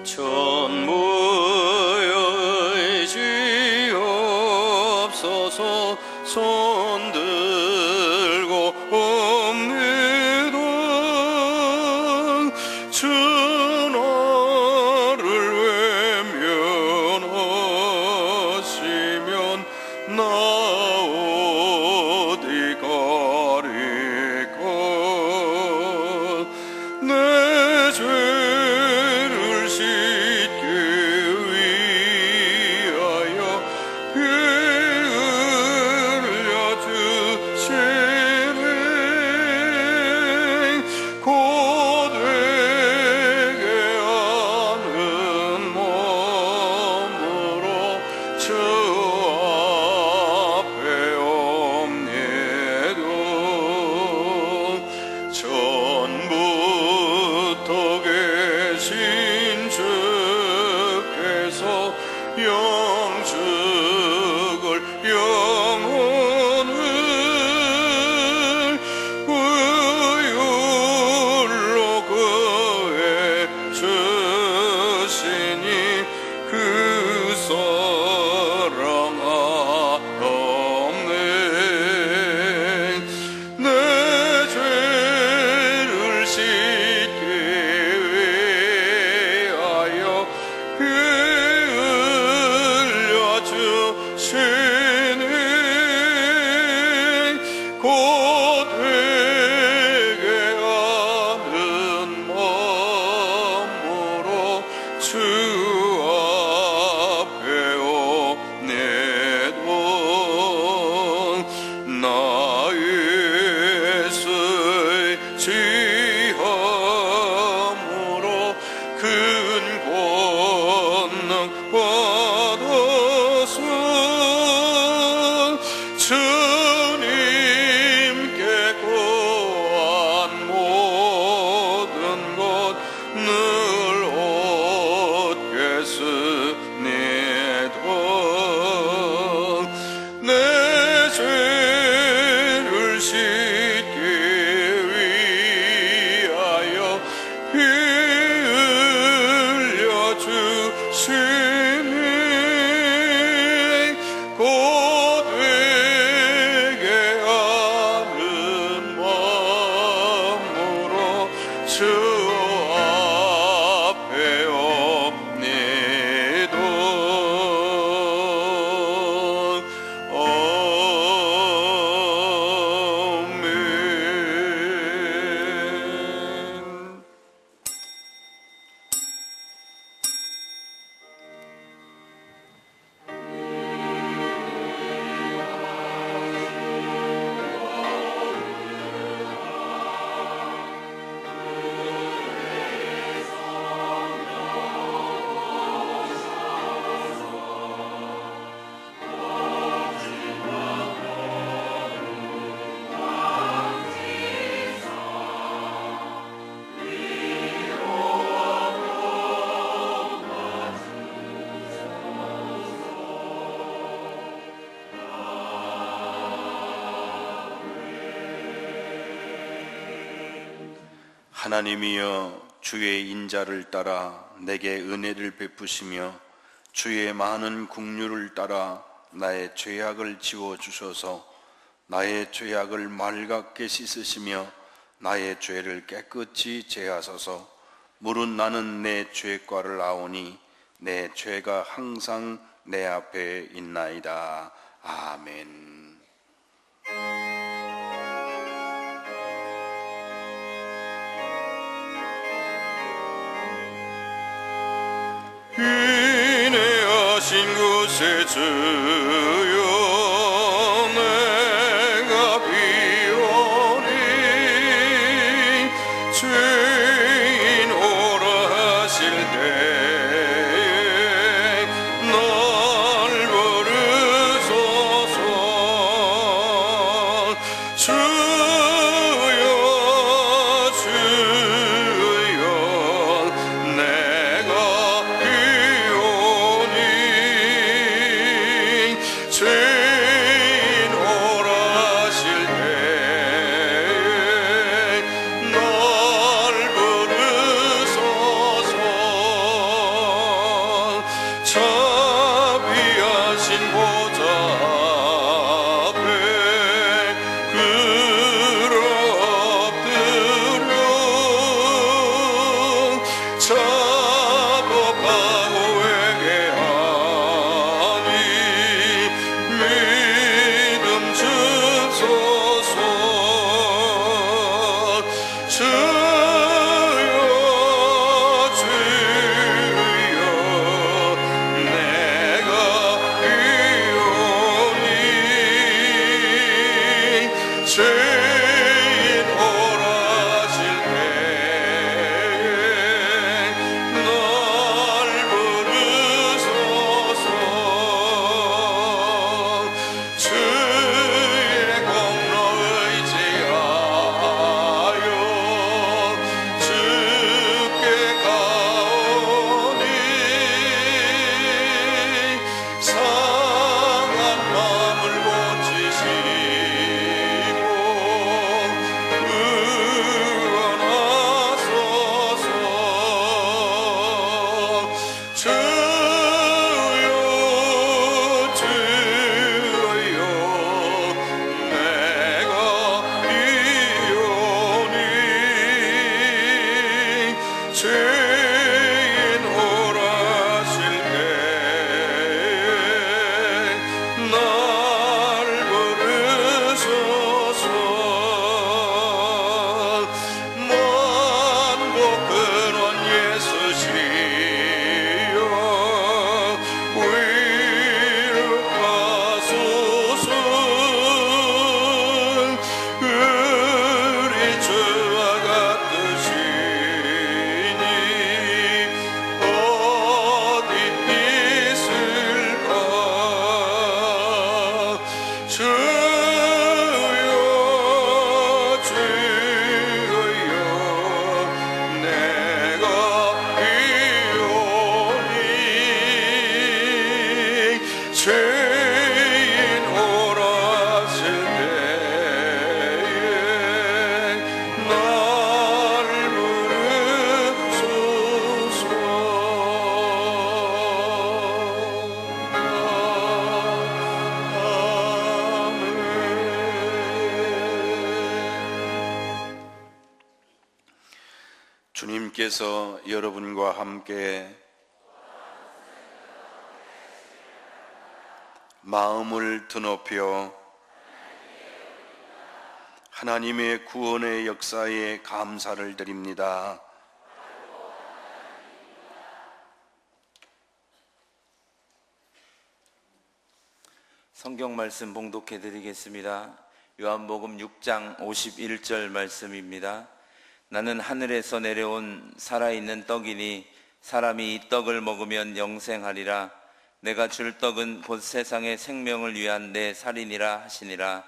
전무여지옵소서. 손들고 옵니다. 전하를 외면하시면 나 어디 가리까. 내 죄를 씻기 위하여 피 흘려주시네. 고되게 하는 몸으로 주 앞에 옵니다. 전부터 계신 주께서 영축을 영혼을 의율로 구해 주시니 그 사랑하옵네. 내 죄를 씻기 위하여 피 흘려주시니 고되게 하는 몸으로 주 앞에 옵니다. 나의 죄지함으로 큰 권능 받아서 주님께 구한 모든 것 늘 얻겠습니다. 내 죄를 씻기 위하여 피 흘려주시니 고되게 하는 마음으로 주 앞에 옵니다. 아멘. 하나님이여, 주의 인자를 따라 내게 은혜를 베푸시며 주의 많은 긍휼을 따라 나의 죄악을 지워주셔서 나의 죄악을 맑게 씻으시며 나의 죄를 깨끗이 제하소서. 무릇 나는 내 죄과를 아오니 내 죄가 항상 내 앞에 있나이다. 아멘. 인내하신 곳에 주여 내가 비오니 죄인 오라 하실 때에 날 부르소서. 주여 주여 내가 비오니 주님께서 여러분과 함께 마음을 드높여 하나님의 구원의 역사에 감사를 드립니다. 성경 말씀 봉독해 드리겠습니다. 요한복음 6장 51절 말씀입니다. 나는 하늘에서 내려온 살아있는 떡이니 사람이 이 떡을 먹으면 영생하리라. 내가 줄 떡은 곧 세상의 생명을 위한 내 살이니라 하시니라.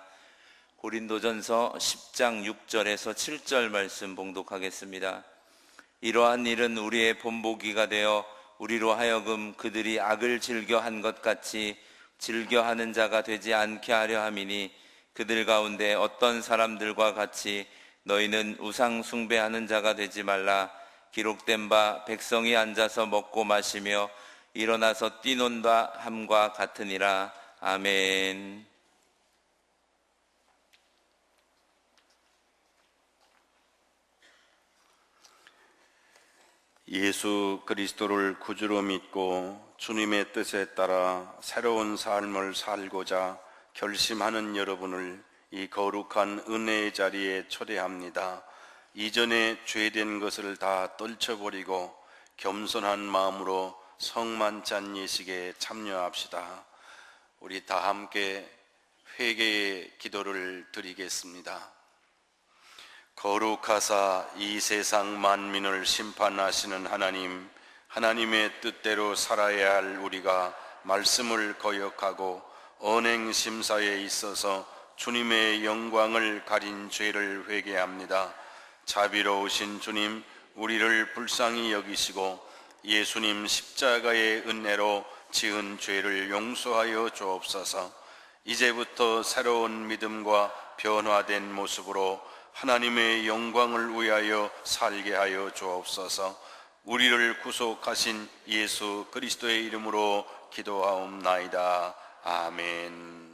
고린도전서 10장 6절에서 7절 말씀 봉독하겠습니다. 이러한 일은 우리의 본보기가 되어 우리로 하여금 그들이 악을 즐겨한 것 같이 즐겨하는 자가 되지 않게 하려 함이니, 그들 가운데 어떤 사람들과 같이 너희는 우상 숭배하는 자가 되지 말라. 기록된 바 백성이 앉아서 먹고 마시며 일어나서 뛰논다 함과 같으니라. 아멘. 예수 그리스도를 구주로 믿고 주님의 뜻에 따라 새로운 삶을 살고자 결심하는 여러분을 이 거룩한 은혜의 자리에 초대합니다. 이전에 죄된 것을 다 떨쳐버리고 겸손한 마음으로 성만찬 예식에 참여합시다. 우리 다 함께 회개의 기도를 드리겠습니다. 거룩하사 이 세상 만민을 심판하시는 하나님, 하나님의 뜻대로 살아야 할 우리가 말씀을 거역하고 언행 심사에 있어서 주님의 영광을 가린 죄를 회개합니다. 자비로우신 주님, 우리를 불쌍히 여기시고 예수님 십자가의 은혜로 지은 죄를 용서하여 주옵소서. 이제부터 새로운 믿음과 변화된 모습으로 하나님의 영광을 위하여 살게 하여 주옵소서. 우리를 구속하신 예수 그리스도의 이름으로 기도하옵나이다. 아멘.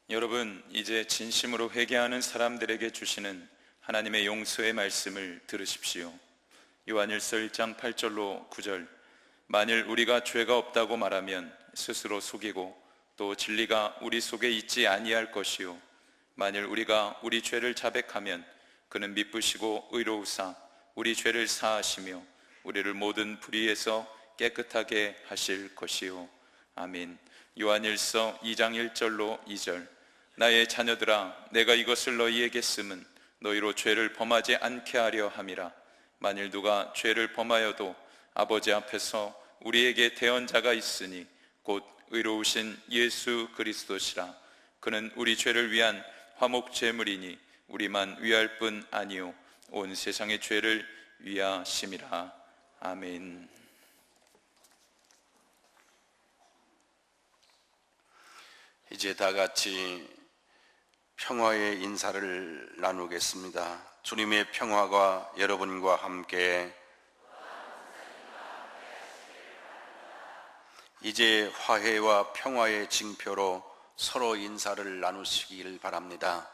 여러분, 이제 진심으로 회개하는 사람들에게 주시는 하나님의 용서의 말씀을 들으십시오. 요한일서 1장 8절로 9절. 만일 우리가 죄가 없다고 말하면 스스로 속이고 또 진리가 우리 속에 있지 아니할 것이요, 만일 우리가 우리 죄를 자백하면 그는 미쁘시고 의로우사 우리 죄를 사하시며 우리를 모든 불의에서 깨끗하게 하실 것이요. 아멘. 요한일서 2장 1절로 2절. 나의 자녀들아, 내가 이것을 너희에게 쓰면 너희로 죄를 범하지 않게 하려 함이라. 만일 누가 죄를 범하여도 아버지 앞에서 우리에게 대언자가 있으니 곧 의로우신 예수 그리스도시라. 그는 우리 죄를 위한 화목 제물이니 우리만 위할 뿐 아니요 온 세상의 죄를 위하심이라. 아멘. 이제 다 같이 평화의 인사를 나누겠습니다. 주님의 평화가 여러분과 함께. 이제 화해와 평화의 징표로 서로 인사를 나누시길 바랍니다.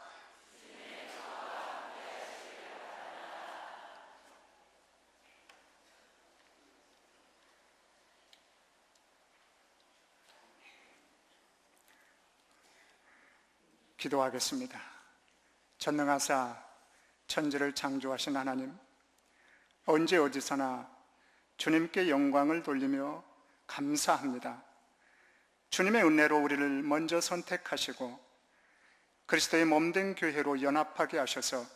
기도하겠습니다. 전능하사 천지를 창조하신 하나님, 언제 어디서나 주님께 영광을 돌리며 감사합니다. 주님의 은혜로 우리를 먼저 선택하시고 그리스도의 몸된 교회로 연합하게 하셔서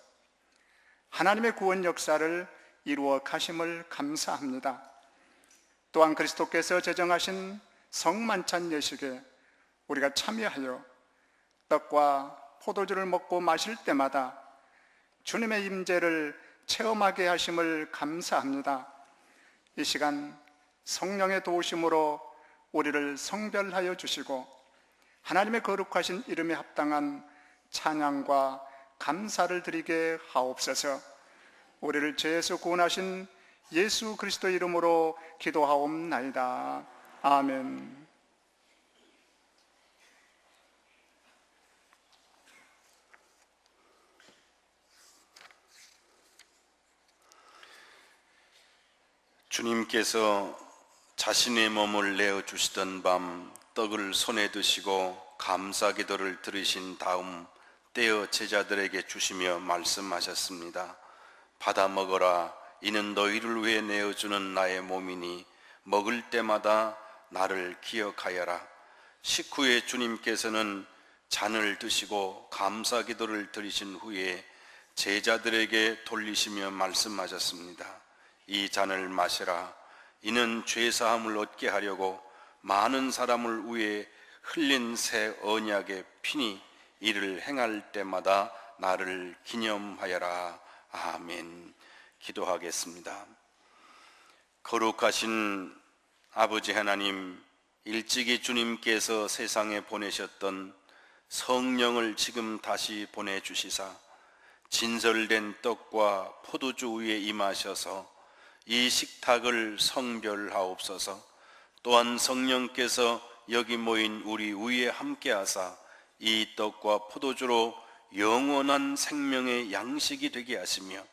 하나님의 구원 역사를 이루어 가심을 감사합니다. 또한 그리스도께서 제정하신 성만찬 예식에 우리가 참여하여 떡과 포도주를 먹고 마실 때마다 주님의 임재를 체험하게 하심을 감사합니다. 이 시간 성령의 도우심으로 우리를 성별하여 주시고 하나님의 거룩하신 이름에 합당한 찬양과 감사를 드리게 하옵소서. 우리를 죄에서 구원하신 예수 그리스도 이름으로 기도하옵나이다. 아멘. 주님께서 자신의 몸을 내어주시던 밤 떡을 손에 드시고 감사기도를 들으신 다음 떼어 제자들에게 주시며 말씀하셨습니다. 받아 먹어라. 이는 너희를 위해 내어주는 나의 몸이니 먹을 때마다 나를 기억하여라. 식후에 주님께서는 잔을 드시고 감사기도를 드리신 후에 제자들에게 돌리시며 말씀하셨습니다. 이 잔을 마시라. 이는 죄사함을 얻게 하려고 많은 사람을 위해 흘린 새 언약의 피니 이를 행할 때마다 나를 기념하여라. 아멘. 기도하겠습니다. 거룩하신 아버지 하나님, 일찍이 주님께서 세상에 보내셨던 성령을 지금 다시 보내주시사 진설된 떡과 포도주 위에 임하셔서 이 식탁을 성별하옵소서. 또한 성령께서 여기 모인 우리 위에 함께하사 이 떡과 포도주로 영원한 생명의 양식이 되게 하시며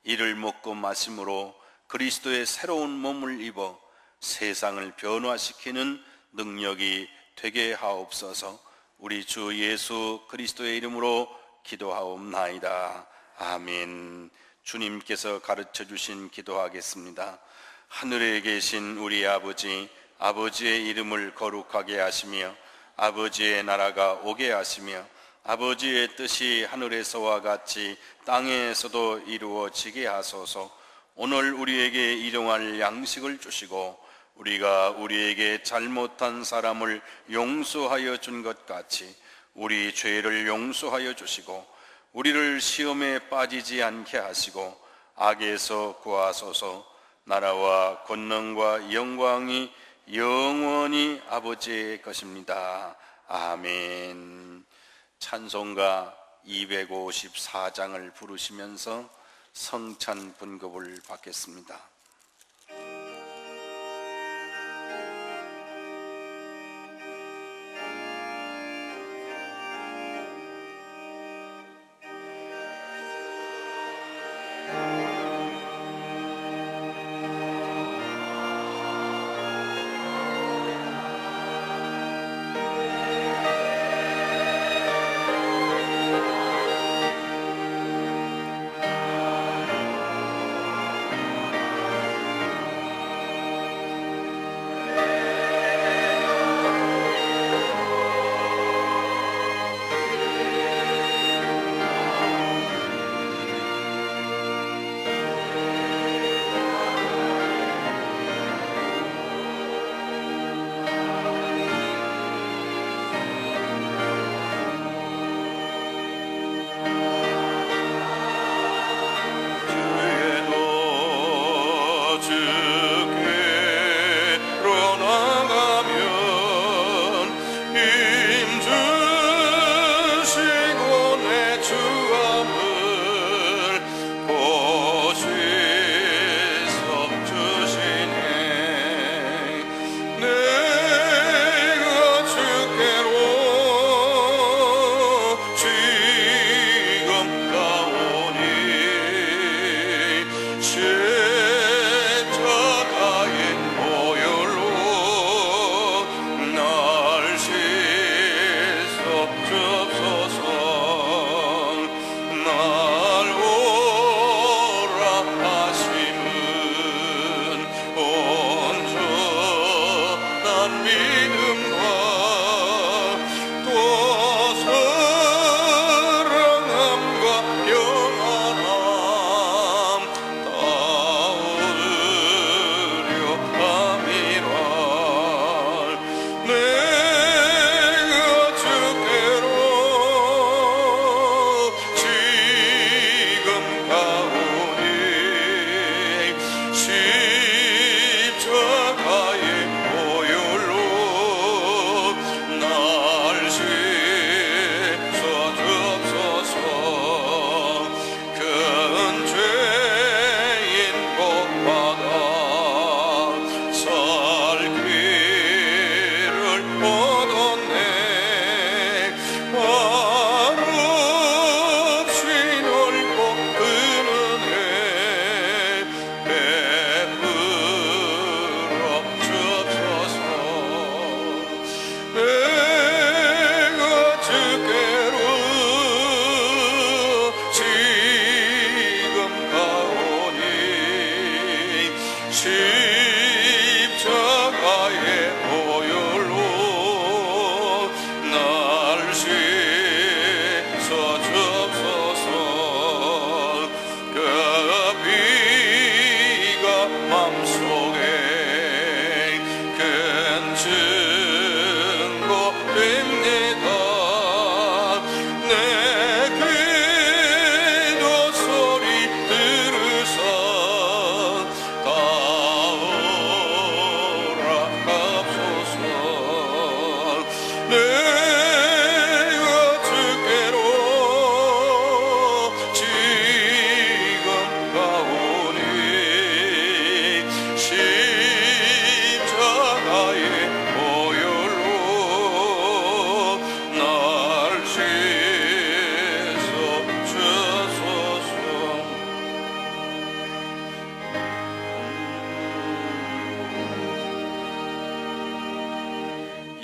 이를 먹고 마심으로 그리스도의 새로운 몸을 입어 세상을 변화시키는 능력이 되게 하옵소서. 우리 주 예수 그리스도의 이름으로 기도하옵나이다. 아멘. 주님께서 가르쳐 주신 기도하겠습니다. 하늘에 계신 우리 아버지, 아버지의 이름을 거룩하게 하시며 아버지의 나라가 오게 하시며 아버지의 뜻이 하늘에서와 같이 땅에서도 이루어지게 하소서. 오늘 우리에게 일용할 양식을 주시고 우리가 우리에게 잘못한 사람을 용서하여 준 것 같이 우리 죄를 용서하여 주시고 우리를 시험에 빠지지 않게 하시고 악에서 구하소서. 나라와 권능과 영광이 영원히 아버지의 것입니다. 아멘. 찬송가 254장을 부르시면서 성찬 분급을 받겠습니다.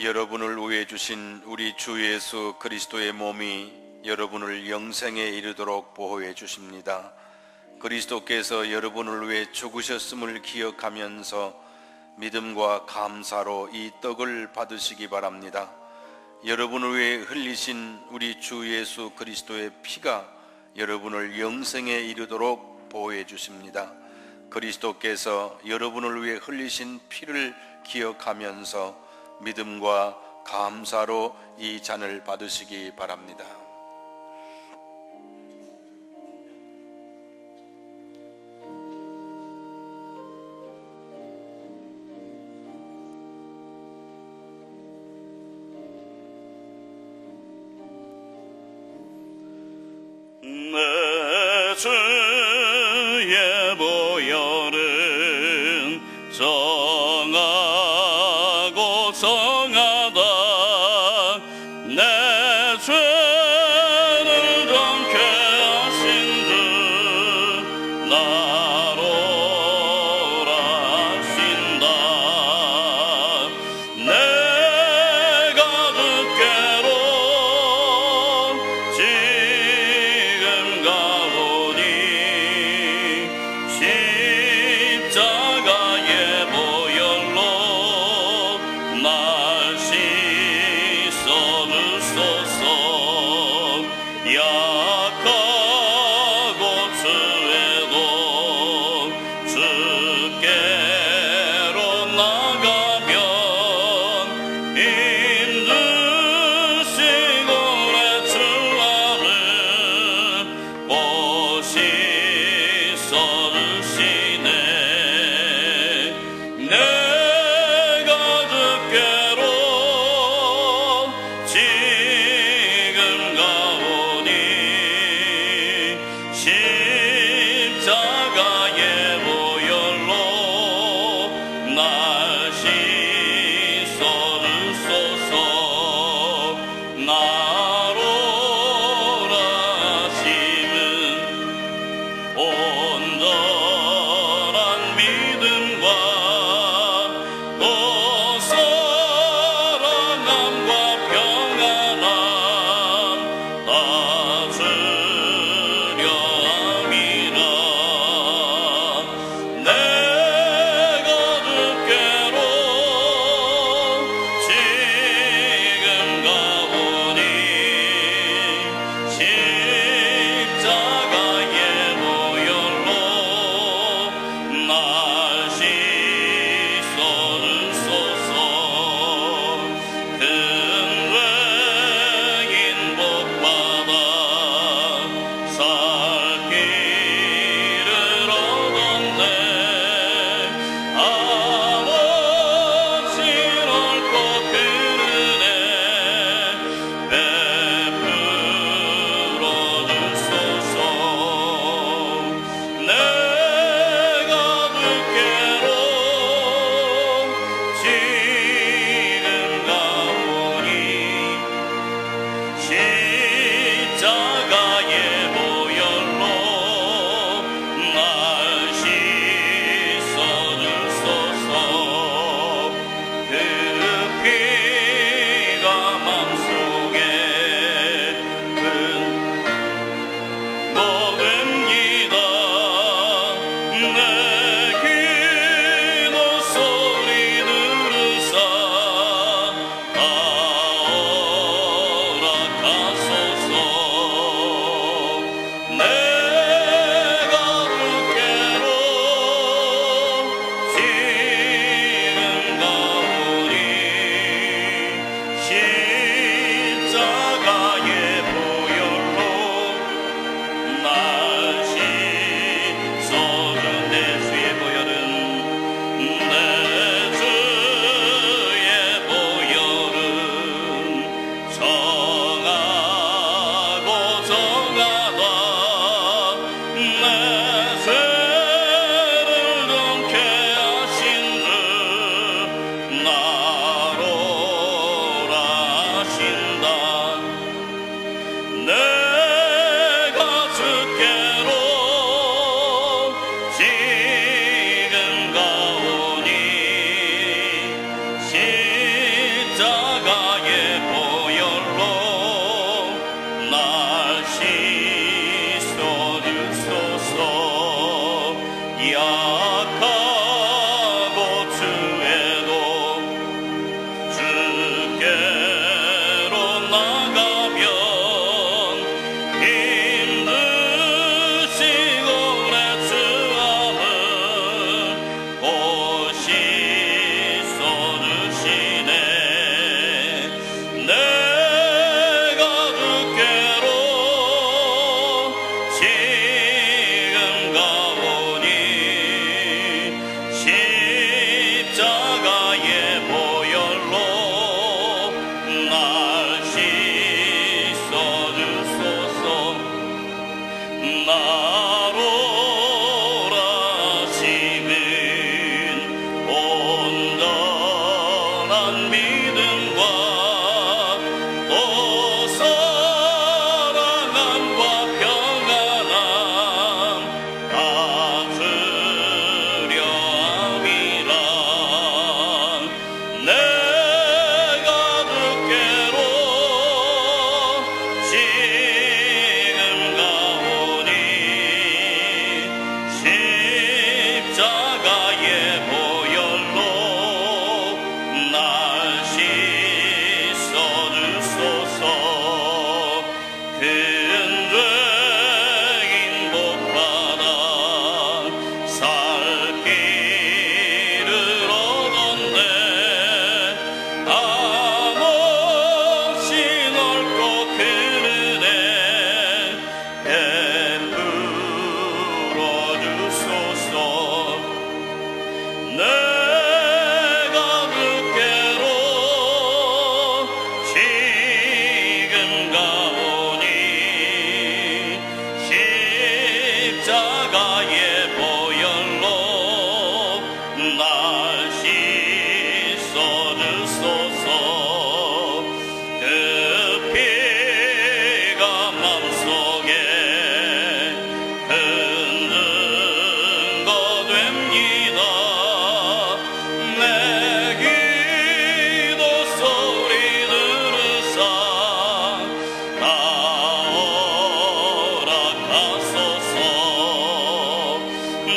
여러분을 위해 주신 우리 주 예수 그리스도의 몸이 여러분을 영생에 이르도록 보호해 주십니다. 그리스도께서 여러분을 위해 죽으셨음을 기억하면서 믿음과 감사로 이 떡을 받으시기 바랍니다. 여러분을 위해 흘리신 우리 주 예수 그리스도의 피가 여러분을 영생에 이르도록 보호해 주십니다. 그리스도께서 여러분을 위해 흘리신 피를 기억하면서 믿음과 감사로 이 잔을 받으시기 바랍니다. 내 주의 보혈은 정하고 정하다 내 죄를 정케 하신 주 나로 하신다. 내가 주께로 지금 가오니 약하고 주에도 주께로 나가면 힘드시고 오래 주함을 곳이 써주시네. 내가 주께로 지금 가오니 십자가의 보혈로 날 씻어주소서. 나로라 심은 온전한 믿음과 또 사랑함과 평안함 다 주려 함이라. 내가 주께로 지금 가오니 십자가의 보혈로 날 씻어주소서. 큰 죄인 복받아 살 길을 얻었네. 한없이 넓고 큰 은혜 베풀어 주소서. 내가 주께로 지금 가오니 십자가의 보혈로 날 씻어주소서. 그 피가 맘속에 큰 증거 됩니다. 내 기도 소리 들으사 나오라 하소서.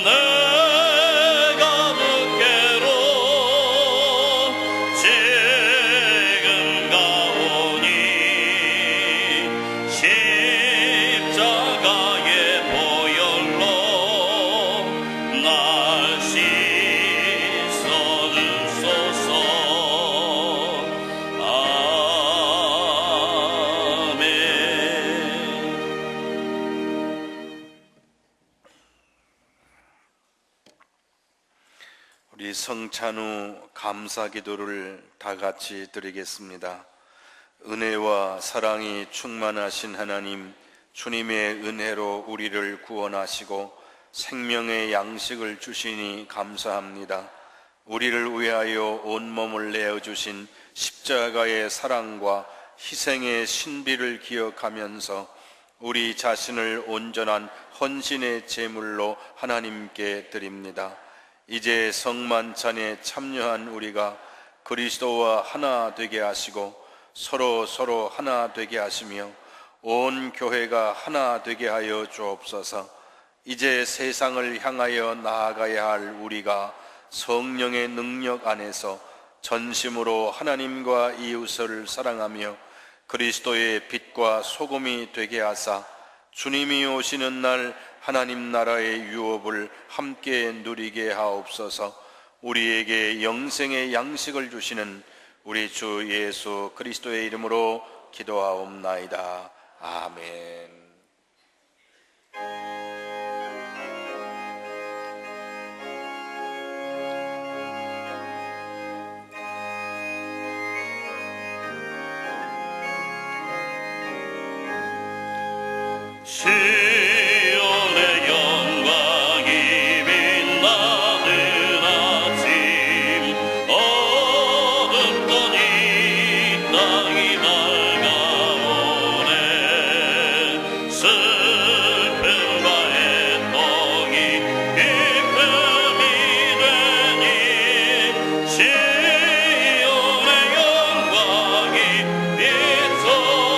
내가 주께로 지금 가오니 십자가의 보혈로 날 씻어주소서. 아멘. 우리 성찬후 감사 기도를 다 같이 드리겠습니다. 은혜와 사랑이 충만하신 하나님, 주님의 은혜로 우리를 구원하시고 생명의 양식을 주시니 감사합니다. 우리를 위하여 온몸을 내어주신 십자가의 사랑과 희생의 신비를 기억하면서 우리 자신을 온전한 헌신의 제물로 하나님께 드립니다. 이제 성만찬에 참여한 우리가 그리스도와 하나 되게 하시고 서로 하나 되게 하시며 온 교회가 하나 되게 하여 주옵소서. 이제 세상을 향하여 나아가야 할 우리가 성령의 능력 안에서 전심으로 하나님과 이웃을 사랑하며 그리스도의 빛과 소금이 되게 하사 주님이 오시는 날 하나님 나라의 유업을 함께 누리게 하옵소서. 우리에게 영생의 양식을 주시는 우리 주 예수 그리스도의 이름으로 기도하옵나이다. 아멘. 시온의 영광이 빛나는 아침, 어둡던 이 땅이 밝아오네. 슬픔과 애통이 기쁨이 되니 시온의 영광이 비춰오네.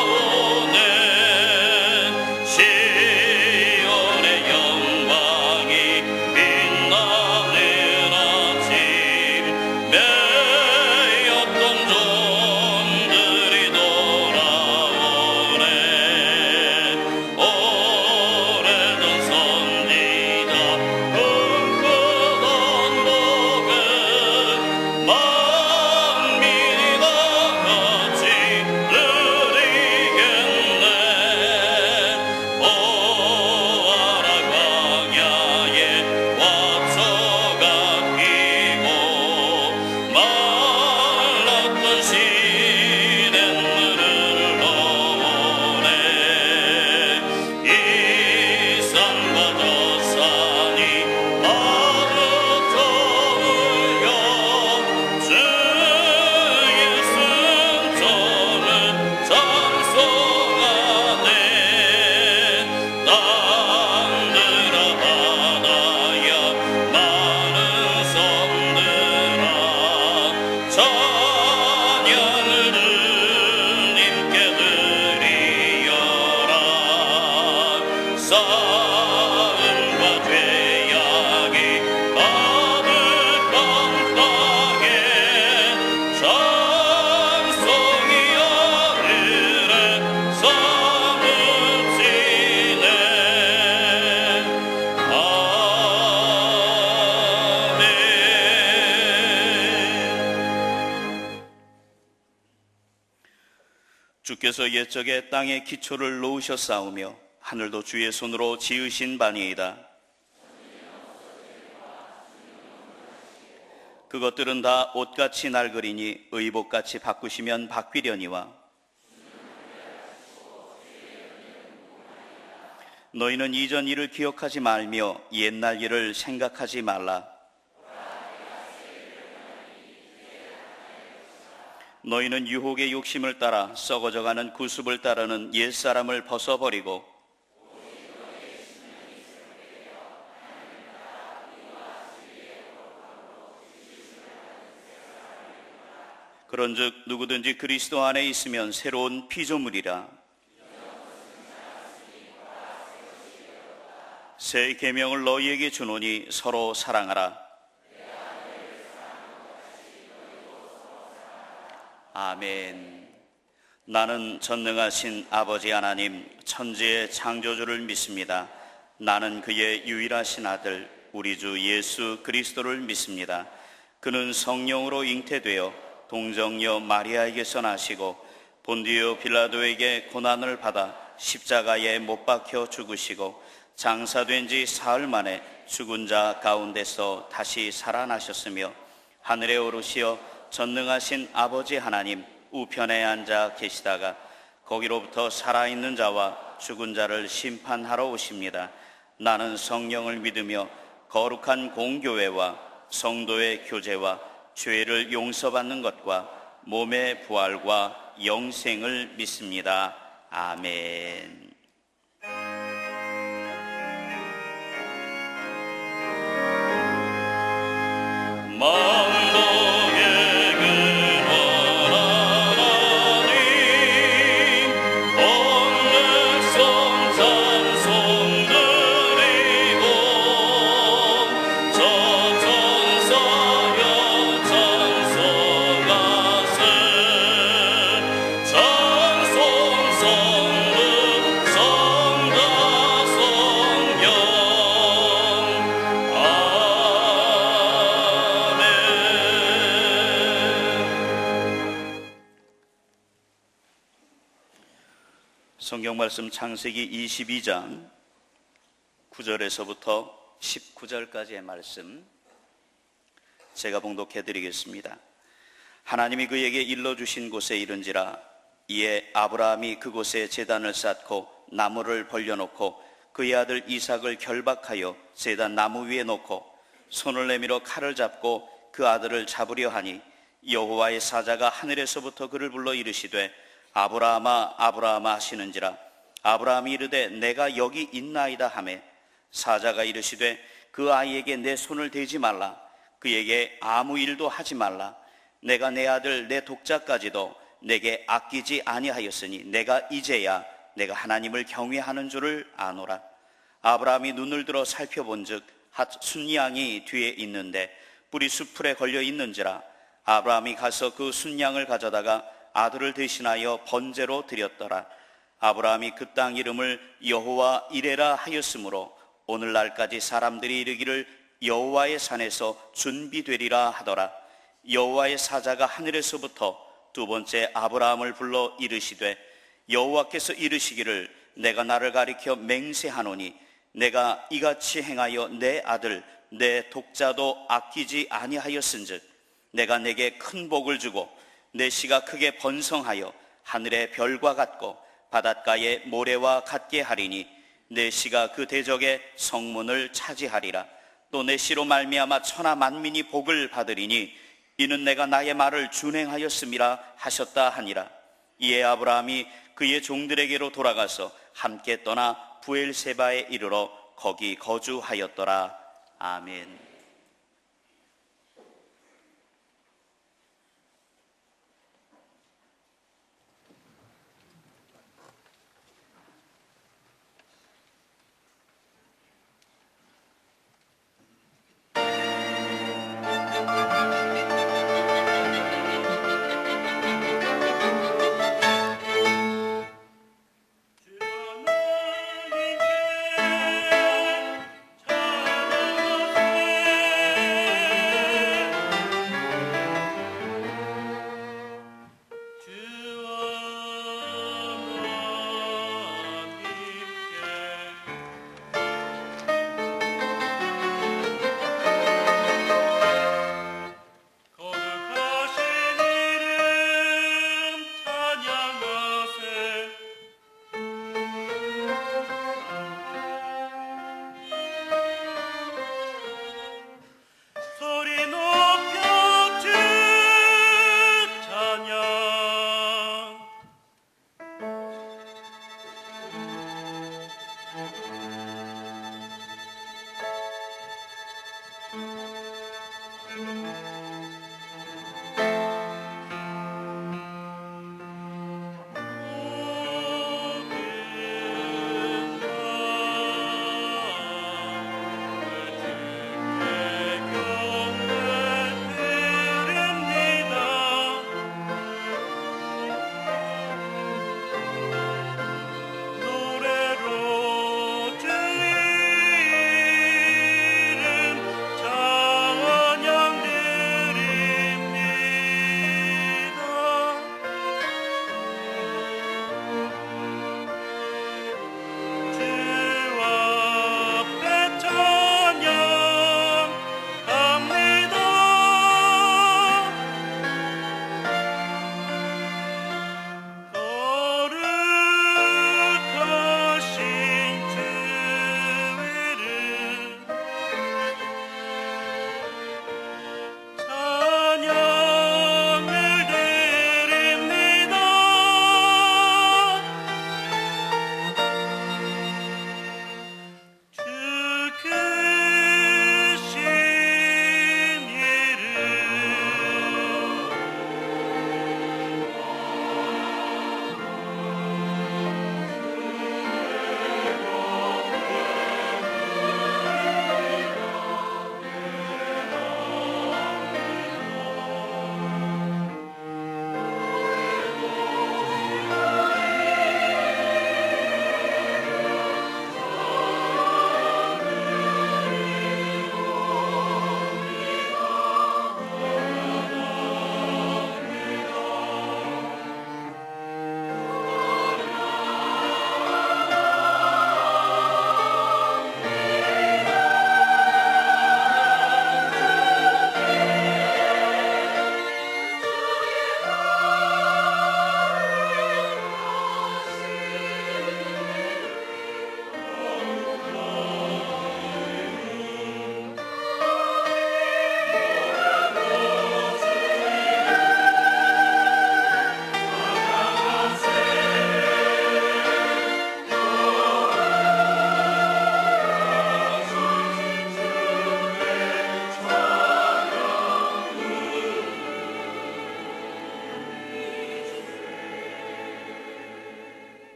주께서 옛적에 땅에 기초를 놓으셨사오며 하늘도 주의 손으로 지으신 바니이다. 그것들은 다 옷같이 낡으리니 의복같이 바꾸시면 바뀌려니와 너희는 이전 일을 기억하지 말며 옛날 일을 생각하지 말라. 너희는 유혹의 욕심을 따라 썩어져가는 구습을 따르는 옛사람을 벗어버리고 그런즉 누구든지 그리스도 안에 있으면 새로운 피조물이라. 새 계명을 너희에게 주노니 서로 사랑하라. 아멘. 나는 전능하신 아버지 하나님 천지의 창조주를 믿습니다. 나는 그의 유일하신 아들 우리 주 예수 그리스도를 믿습니다. 그는 성령으로 잉태되어 동정녀 마리아에게서 나시고 본디오 빌라도에게 고난을 받아 십자가에 못 박혀 죽으시고 장사된 지 사흘 만에 죽은 자 가운데서 다시 살아나셨으며 하늘에 오르시어 전능하신 아버지 하나님 우편에 앉아 계시다가 거기로부터 살아있는 자와 죽은 자를 심판하러 오십니다. 나는 성령을 믿으며 거룩한 공교회와 성도의 교제와 죄를 용서받는 것과 몸의 부활과 영생을 믿습니다. 아멘. 만동의 근원하나님 온늘성 찬송 드리고 저천사여 찬송하세 찬송 성부 성가 성령 성경 말씀 창세기 22장 9절에서부터 19절까지의 말씀 제가 봉독해 드리겠습니다. 하나님이 그에게 일러주신 곳에 이른지라 이에 아브라함이 그곳에 제단을 쌓고 나무를 벌려놓고 그의 아들 이삭을 결박하여 제단 나무 위에 놓고 손을 내밀어 칼을 잡고 그 아들을 잡으려 하니 여호와의 사자가 하늘에서부터 그를 불러 이르시되 아브라함아 아브라함아 하시는지라 아브라함이 이르되 내가 여기 있나이다 하매 사자가 이르시되 그 아이에게 내 손을 대지 말라 그에게 아무 일도 하지 말라 내가 내 아들 내 독자까지도 내게 아끼지 아니하였으니 내가 이제야 내가 하나님을 경외하는 줄을 아노라. 아브라함이 눈을 들어 살펴본즉 한 순양이 뒤에 있는데 뿔이 수풀에 걸려 있는지라 아브라함이 가서 그 순양을 가져다가 아들을 대신하여 번제로 드렸더라. 아브라함이 그 땅 이름을 여호와 이레라 하였으므로 오늘날까지 사람들이 이르기를 여호와의 산에서 준비되리라 하더라. 여호와의 사자가 하늘에서부터 두 번째 아브라함을 불러 이르시되 여호와께서 이르시기를 내가 나를 가리켜 맹세하노니 내가 이같이 행하여 내 아들 내 독자도 아끼지 아니하였은즉 내가 내게 큰 복을 주고 내 씨가 크게 번성하여 하늘의 별과 같고 바닷가의 모래와 같게 하리니 내 씨가 그 대적의 성문을 차지하리라. 또 내 씨로 말미암아 천하 만민이 복을 받으리니 이는 내가 나의 말을 준행하였음이라 하셨다 하니라. 이에 아브라함이 그의 종들에게로 돌아가서 함께 떠나 부엘세바에 이르러 거기 거주하였더라. 아멘. 찬양하세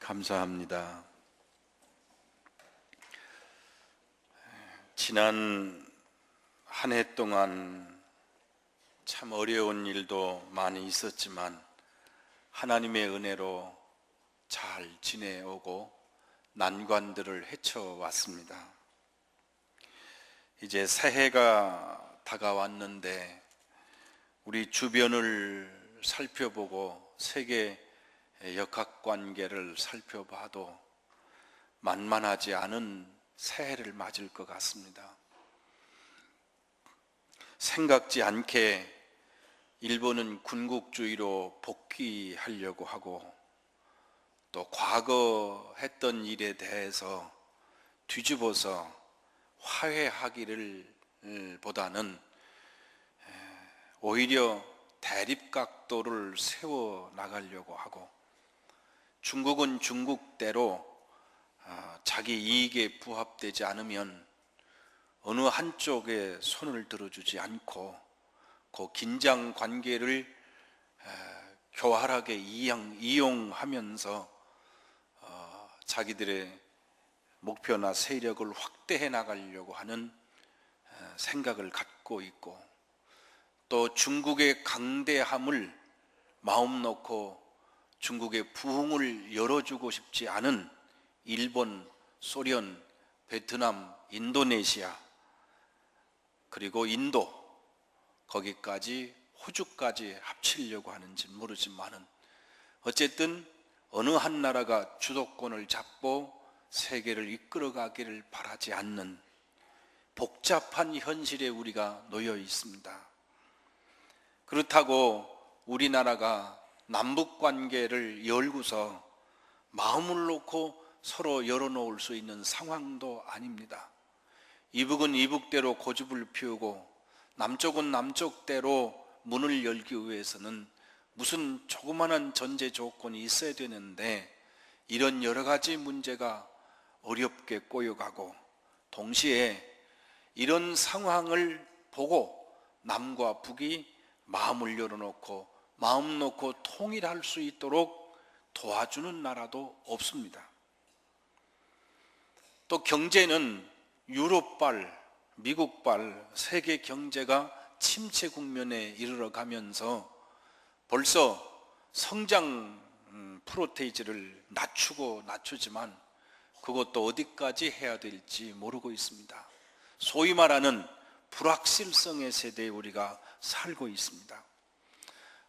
감사합니다. 지난 한 해 동안 참 어려운 일도 많이 있었지만 하나님의 은혜로 잘 지내오고 난관들을 헤쳐왔습니다. 이제 새해가 다가왔는데 우리 주변을 살펴보고 세계 역학관계를 살펴봐도 만만하지 않은 새해를 맞을 것 같습니다. 생각지 않게 일본은 군국주의로 복귀하려고 하고 또 과거 했던 일에 대해서 뒤집어서 화해하기를 보다는 오히려 대립각도를 세워 나가려고 하고, 중국은 중국대로 자기 이익에 부합되지 않으면 어느 한쪽에 손을 들어주지 않고 그 긴장 관계를 교활하게 이용하면서 자기들의 목표나 세력을 확대해 나가려고 하는 생각을 갖고 있고, 또 중국의 강대함을 마음 놓고 중국의 부흥을 열어주고 싶지 않은 일본, 소련, 베트남, 인도네시아, 그리고 인도, 거기까지 호주까지 합치려고 하는지 모르지만은 어쨌든 어느 한 나라가 주도권을 잡고 세계를 이끌어가기를 바라지 않는 복잡한 현실에 우리가 놓여 있습니다. 그렇다고 우리나라가 남북 관계를 열고서 마음을 놓고 서로 열어놓을 수 있는 상황도 아닙니다. 이북은 이북대로 고집을 피우고 남쪽은 남쪽대로 문을 열기 위해서는 무슨 조그마한 전제 조건이 있어야 되는데, 이런 여러 가지 문제가 어렵게 꼬여가고, 동시에 이런 상황을 보고 남과 북이 마음을 열어놓고 마음 놓고 통일할 수 있도록 도와주는 나라도 없습니다. 또 경제는 유럽발, 미국발 세계 경제가 침체 국면에 이르러 가면서 벌써 성장 프로테이지를 낮추지만 그것도 어디까지 해야 될지 모르고 있습니다. 소위 말하는 불확실성의 세대에 우리가 살고 있습니다.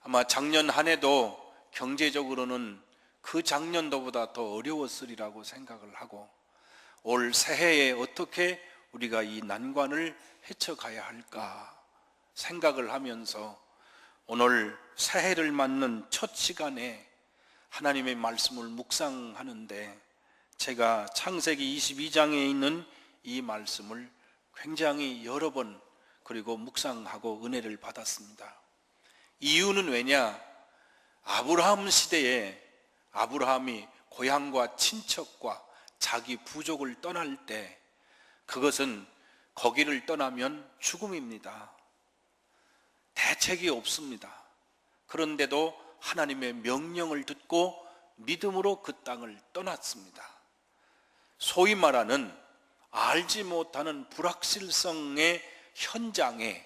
아마 작년 한 해도 경제적으로는 그 작년도보다 더 어려웠으리라고 생각을 하고, 올 새해에 어떻게 우리가 이 난관을 헤쳐가야 할까 생각을 하면서 오늘 새해를 맞는 첫 시간에 하나님의 말씀을 묵상하는데, 제가 창세기 22장에 있는 이 말씀을 굉장히 여러 번 그리고 묵상하고 은혜를 받았습니다. 이유는 왜냐? 아브라함 시대에 아브라함이 고향과 친척과 자기 부족을 떠날 때 그것은 거기를 떠나면 죽음입니다. 대책이 없습니다. 그런데도 하나님의 명령을 듣고 믿음으로 그 땅을 떠났습니다. 소위 말하는 알지 못하는 불확실성의 현장에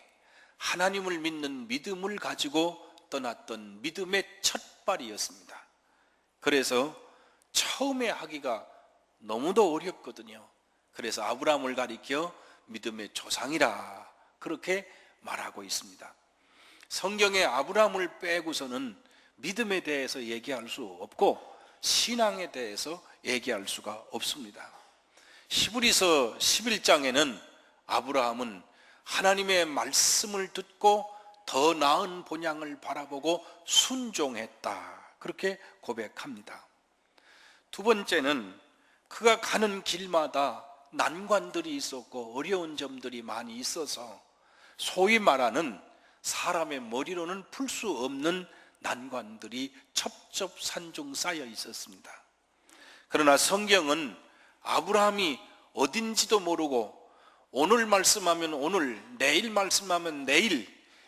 하나님을 믿는 믿음을 가지고 떠났던 믿음의 첫발이었습니다. 그래서 처음에 하기가 너무도 어렵거든요. 그래서 아브라함을 가리켜 믿음의 조상이라 그렇게 말하고 있습니다. 성경에 아브라함을 빼고서는 믿음에 대해서 얘기할 수 없고 신앙에 대해서 얘기할 수가 없습니다. 히브리서 11장에는 아브라함은 하나님의 말씀을 듣고 더 나은 본향을 바라보고 순종했다, 그렇게 고백합니다. 두 번째는 그가 가는 길마다 난관들이 있었고 어려운 점들이 많이 있어서 소위 말하는 사람의 머리로는 풀 수 없는 난관들이 첩첩산중 쌓여 있었습니다. 그러나 성경은 아브라함이 어딘지도 모르고 오늘 말씀하면 오늘, 내일 말씀하면 내일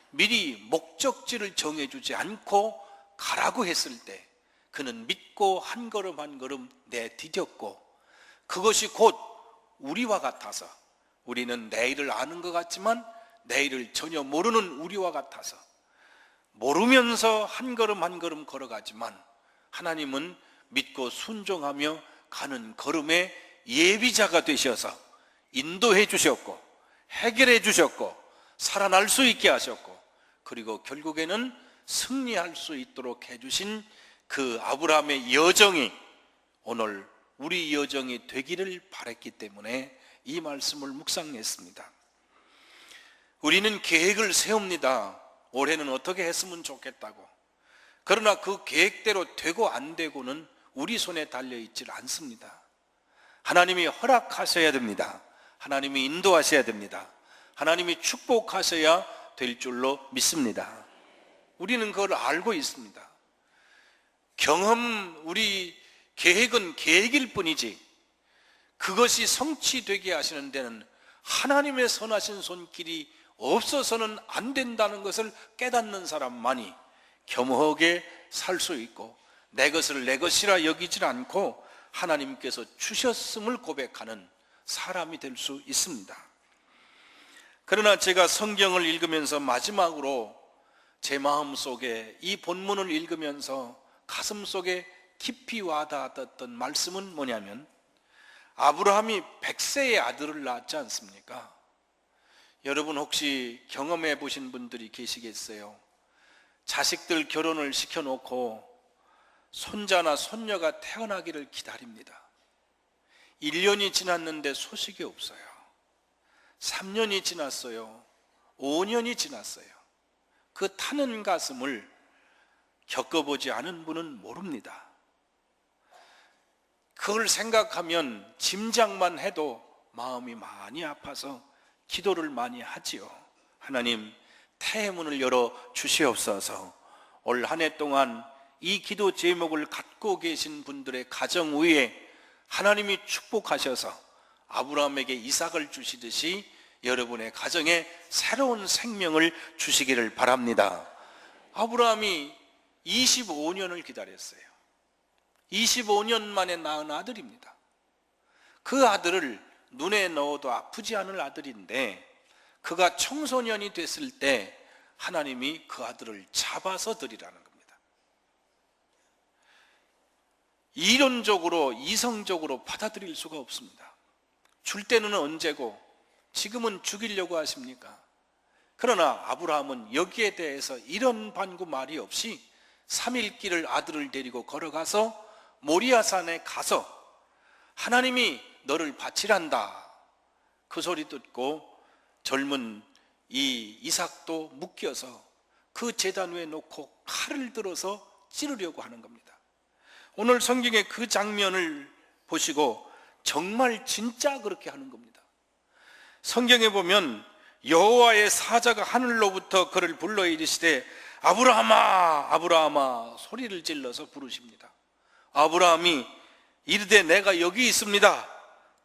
미리 목적지를 정해주지 않고 가라고 했을 때 그는 믿고 한 걸음 한 걸음 내디뎠고, 그것이 곧 우리와 같아서, 우리는 내일을 아는 것 같지만 내일을 전혀 모르는 우리와 같아서 모르면서 한 걸음 한 걸음 걸어가지만, 하나님은 믿고 순종하며 가는 걸음의 예비자가 되셔서 인도해 주셨고, 해결해 주셨고, 살아날 수 있게 하셨고, 그리고 결국에는 승리할 수 있도록 해주신 그 아브라함의 여정이 오늘 우리 여정이 되기를 바랬기 때문에 이 말씀을 묵상했습니다. 우리는 계획을 세웁니다. 올해는 어떻게 했으면 좋겠다고. 그러나 그 계획대로 되고 안 되고는 우리 손에 달려있질 않습니다. 하나님이 허락하셔야 됩니다. 하나님이 인도하셔야 됩니다. 하나님이 축복하셔야 될 줄로 믿습니다. 우리는 그걸 알고 있습니다. 우리 계획은 계획일 뿐이지 그것이 성취되게 하시는 데는 하나님의 선하신 손길이 없어서는 안 된다는 것을 깨닫는 사람만이 겸허하게 살 수 있고, 내 것을 내 것이라 여기질 않고 하나님께서 주셨음을 고백하는 사람이 될 수 있습니다. 그러나 제가 성경을 읽으면서 마지막으로 제 마음속에 이 본문을 읽으면서 가슴속에 깊이 와닿았던 말씀은 뭐냐면, 아브라함이 100세의 아들을 낳았지 않습니까? 여러분 혹시 경험해 보신 분들이 계시겠어요? 자식들 결혼을 시켜놓고 손자나 손녀가 태어나기를 기다립니다. 1년이 지났는데 소식이 없어요. 3년이 지났어요. 5년이 지났어요. 그 타는 가슴을 겪어보지 않은 분은 모릅니다. 그걸 생각하면 짐작만 해도 마음이 많이 아파서 기도를 많이 하지요. 하나님, 태의 문을 열어 주시옵소서. 올 한 해 동안 이 기도 제목을 갖고 계신 분들의 가정 위에 하나님이 축복하셔서 아브라함에게 이삭을 주시듯이 여러분의 가정에 새로운 생명을 주시기를 바랍니다. 아브라함이 25년을 기다렸어요. 25년 만에 낳은 아들입니다. 그 아들을 눈에 넣어도 아프지 않을 아들인데, 그가 청소년이 됐을 때 하나님이 그 아들을 잡아서 드리라는 겁니다. 이론적으로 이성적으로 받아들일 수가 없습니다. 줄 때는 언제고 지금은 죽이려고 하십니까? 그러나 아브라함은 여기에 대해서 이런 반구 말이 없이 3일 길을 아들을 데리고 걸어가서 모리아산에 가서 하나님이 너를 바치란다, 그 소리 듣고 젊은 이 이삭도 묶여서 그 제단 위에 놓고 칼을 들어서 찌르려고 하는 겁니다. 오늘 성경의 그 장면을 보시고 정말 진짜 그렇게 하는 겁니다. 성경에 보면 여호와의 사자가 하늘로부터 그를 불러 이르시되 아브라함아 아브라함아 소리를 질러서 부르십니다. 아브라함이 이르되 내가 여기 있습니다.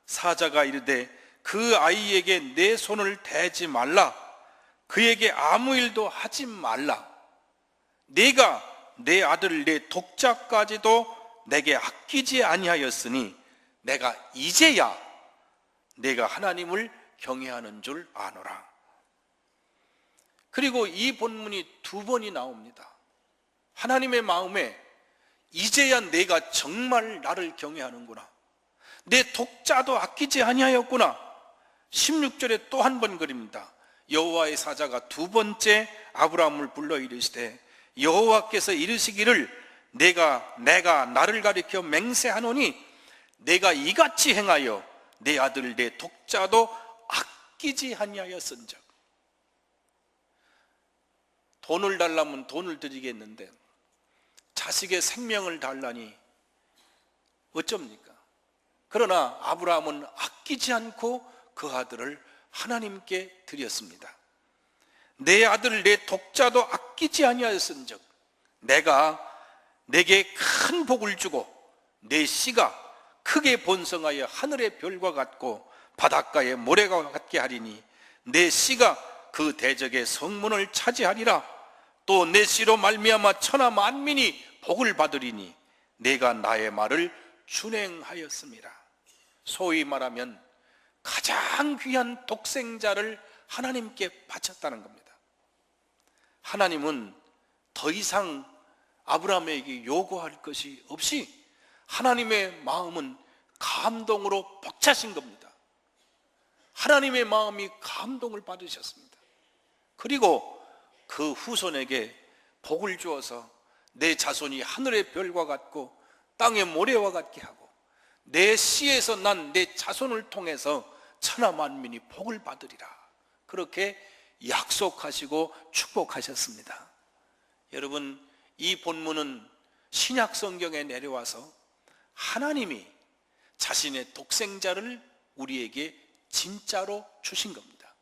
사자가 이르되 그 아이에게 내 손을 대지 말라, 그에게 아무 일도 하지 말라. 네가 내 아들 내 독자까지도 내게 아끼지 아니하였으니 내가 이제야 내가 하나님을 경외하는 줄 아노라. 그리고 이 본문이 2번이 나옵니다. 하나님의 마음에 이제야 내가 정말 나를 경외하는구나, 내 독자도 아끼지 아니하였구나. 16절에 또 한 번 그립니다. 여호와의 사자가 2번째 아브라함을 불러 이르시되 여호와께서 이르시기를 내가 나를 가리켜 맹세하노니 내가 이같이 행하여 내 아들 내 독자도 아끼지 아니하였은즉. 돈을 달라면 돈을 드리겠는데 자식의 생명을 달라니 어쩝니까? 그러나 아브라함은 아끼지 않고 그 아들을 하나님께 드렸습니다. 내 아들 내 독자도 아끼지 아니하였은즉 내가 내게 큰 복을 주고 내 씨가 크게 번성하여 하늘의 별과 같고 바닷가의 모래가 같게 하리니 내 씨가 그 대적의 성문을 차지하리라. 또 내 씨로 말미암아 천하 만민이 복을 받으리니 내가 나의 말을 준행하였습니다. 소위 말하면 가장 귀한 독생자를 하나님께 바쳤다는 겁니다. 하나님은 더 이상 아브라함에게 요구할 것이 없이 하나님의 마음은 감동으로 벅차신 겁니다. 하나님의 마음이 감동을 받으셨습니다. 그리고 그 후손에게 복을 주어서 내 자손이 하늘의 별과 같고 땅의 모래와 같게 하고 내 씨에서 난 내 자손을 통해서 천하 만민이 복을 받으리라, 그렇게 약속하시고 축복하셨습니다. 여러분, 이 본문은 신약 성경에 내려와서 하나님이 자신의 독생자를 우리에게 진짜로 주신 겁니다.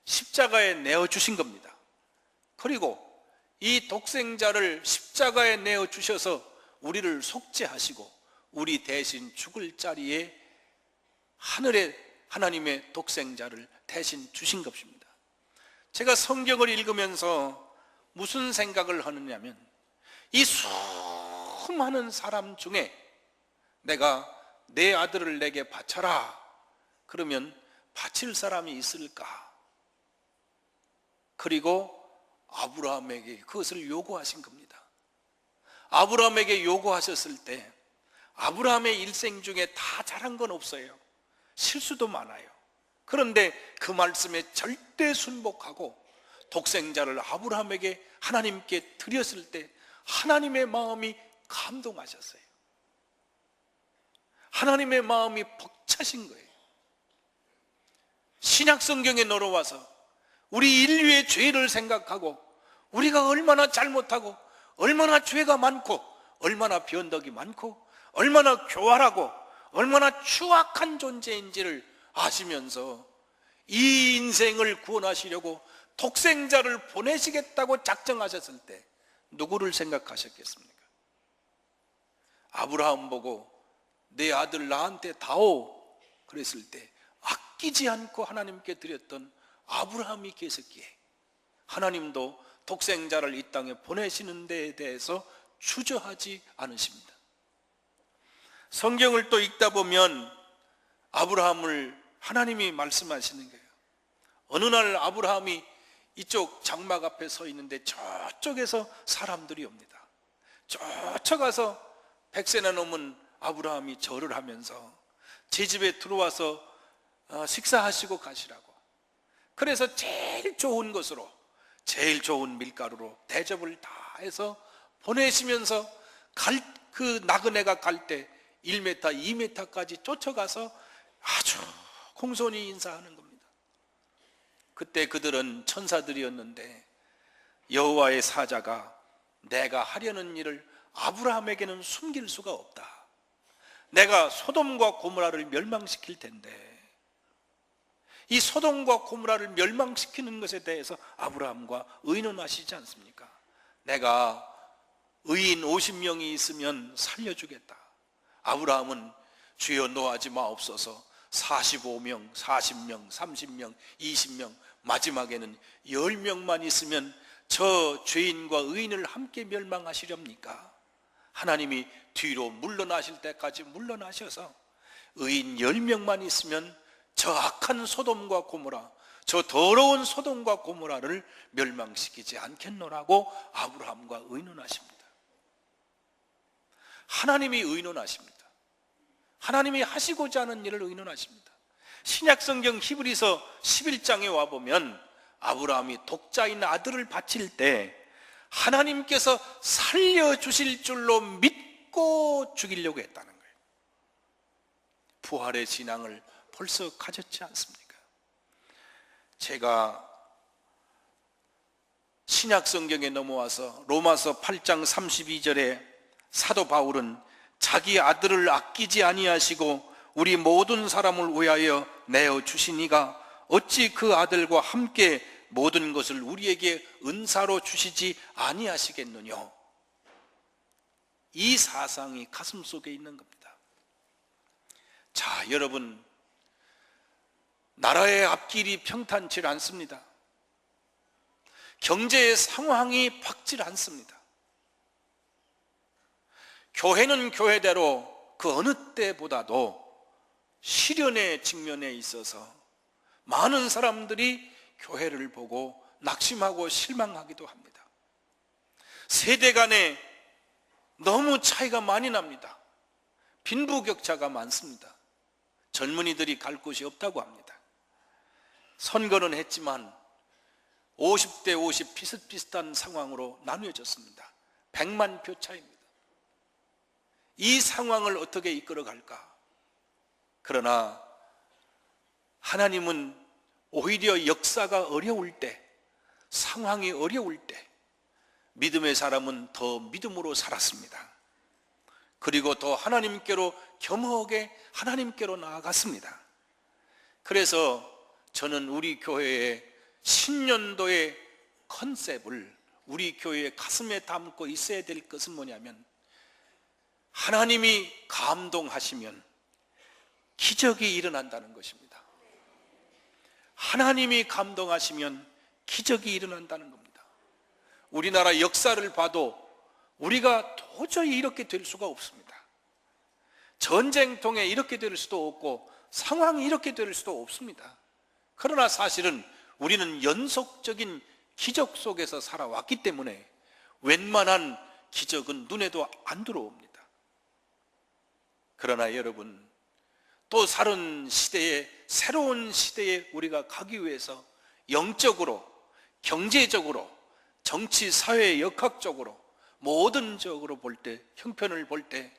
십자가에 내어주신 겁니다. 그리고 이 독생자를 십자가에 내어주셔서 우리를 속죄하시고 우리 대신 죽을 자리에 하늘의 하나님의 독생자를 대신 주신 것입니다. 제가 성경을 읽으면서 무슨 생각을 하느냐면, 이 수많은 사람 중에 내가 내 아들을 내게 바쳐라 그러면 바칠 사람이 있을까? 그리고 아브라함에게 그것을 요구하신 겁니다. 아브라함에게 요구하셨을 때 아브라함의 일생 중에 다 잘한 건 없어요. 실수도 많아요. 그런데 그 말씀에 절대 순복하고 독생자를 아브라함에게 하나님께 드렸을 때 하나님의 마음이 감동하셨어요. 하나님의 마음이 벅차신 거예요. 신약 성경에 넘어와서 우리 인류의 죄를 생각하고 우리가 얼마나 잘못하고 얼마나 죄가 많고 얼마나 변덕이 많고 얼마나 교활하고 얼마나 추악한 존재인지를 아시면서 이 인생을 구원하시려고 독생자를 보내시겠다고 작정하셨을 때 누구를 생각하셨겠습니까? 아브라함 보고 내 아들 나한테 다오 그랬을 때 아끼지 않고 하나님께 드렸던 아브라함이 계셨기에 하나님도 독생자를 이 땅에 보내시는 데에 대해서 주저하지 않으십니다. 성경을 또 읽다 보면 아브라함을 하나님이 말씀하시는 거예요. 어느 날 아브라함이 이쪽 장막 앞에 서 있는데 저쪽에서 사람들이 옵니다. 저쪽 가서 100세나 넘은 아브라함이 절을 하면서 제 집에 들어와서 식사하시고 가시라고. 그래서 제일 좋은 것으로 제일 좋은 밀가루로 대접을 다 해서 보내시면서 그 나그네가 갈 때 1m, 2m까지 쫓아가서 아주 공손히 인사하는 겁니다. 그때 그들은 천사들이었는데 여호와의 사자가 내가 하려는 일을 아브라함에게는 숨길 수가 없다. 내가 소돔과 고모라를 멸망시킬 텐데 이 소돔과 고모라를 멸망시키는 것에 대해서 아브라함과 의논하시지 않습니까? 내가 의인 50명이 있으면 살려주겠다. 아브라함은 주여 노하지 마옵소서 45명, 40명, 30명, 20명 마지막에는 10명만 있으면 저 죄인과 의인을 함께 멸망하시렵니까? 하나님이 뒤로 물러나실 때까지 물러나셔서 의인 10명만 있으면 저 악한 소돔과 고모라, 저 더러운 소돔과 고모라를 멸망시키지 않겠노라고 아브라함과 의논하십니다. 하나님이 의논하십니다. 하나님이 하시고자 하는 일을 의논하십니다. 신약성경 히브리서 11장에 와보면 아브라함이 독자인 아들을 바칠 때 하나님께서 살려주실 줄로 믿고 죽이려고 했다는 거예요. 부활의 신앙을 벌써 가졌지 않습니까? 제가 신약성경에 넘어와서 로마서 8장 32절에 사도 바울은 자기 아들을 아끼지 아니하시고 우리 모든 사람을 위하여 내어 주시니가 어찌 그 아들과 함께 모든 것을 우리에게 은사로 주시지 아니하시겠느냐. 이 사상이 가슴속에 있는 겁니다. 자, 여러분, 나라의 앞길이 평탄치 않습니다. 경제의 상황이 밝지 않습니다. 교회는 교회대로 그 어느 때보다도 시련의 직면에 있어서 많은 사람들이 교회를 보고 낙심하고 실망하기도 합니다. 세대 간에 너무 차이가 많이 납니다. 빈부격차가 많습니다. 젊은이들이 갈 곳이 없다고 합니다. 선거는 했지만 50대 50 비슷비슷한 상황으로 나누어졌습니다. 100만 표 차이입니다. 이 상황을 어떻게 이끌어갈까? 그러나 하나님은 오히려 역사가 어려울 때, 상황이 어려울 때 믿음의 사람은 더 믿음으로 살았습니다. 그리고 더 하나님께로 겸허하게 하나님께로 나아갔습니다. 그래서 저는 우리 교회의 신년도의 컨셉을 우리 교회의 가슴에 담고 있어야 될 것은 뭐냐면, 하나님이 감동하시면 기적이 일어난다는 것입니다. 하나님이 감동하시면 기적이 일어난다는 겁니다. 우리나라 역사를 봐도 우리가 도저히 이렇게 될 수가 없습니다. 전쟁통에 이렇게 될 수도 없고 상황이 이렇게 될 수도 없습니다. 그러나 사실은 우리는 연속적인 기적 속에서 살아왔기 때문에 웬만한 기적은 눈에도 안 들어옵니다. 그러나 여러분, 또 다른 시대에, 새로운 시대에 우리가 가기 위해서 영적으로, 경제적으로, 정치, 사회, 역학적으로, 모든적으로 볼 때, 형편을 볼 때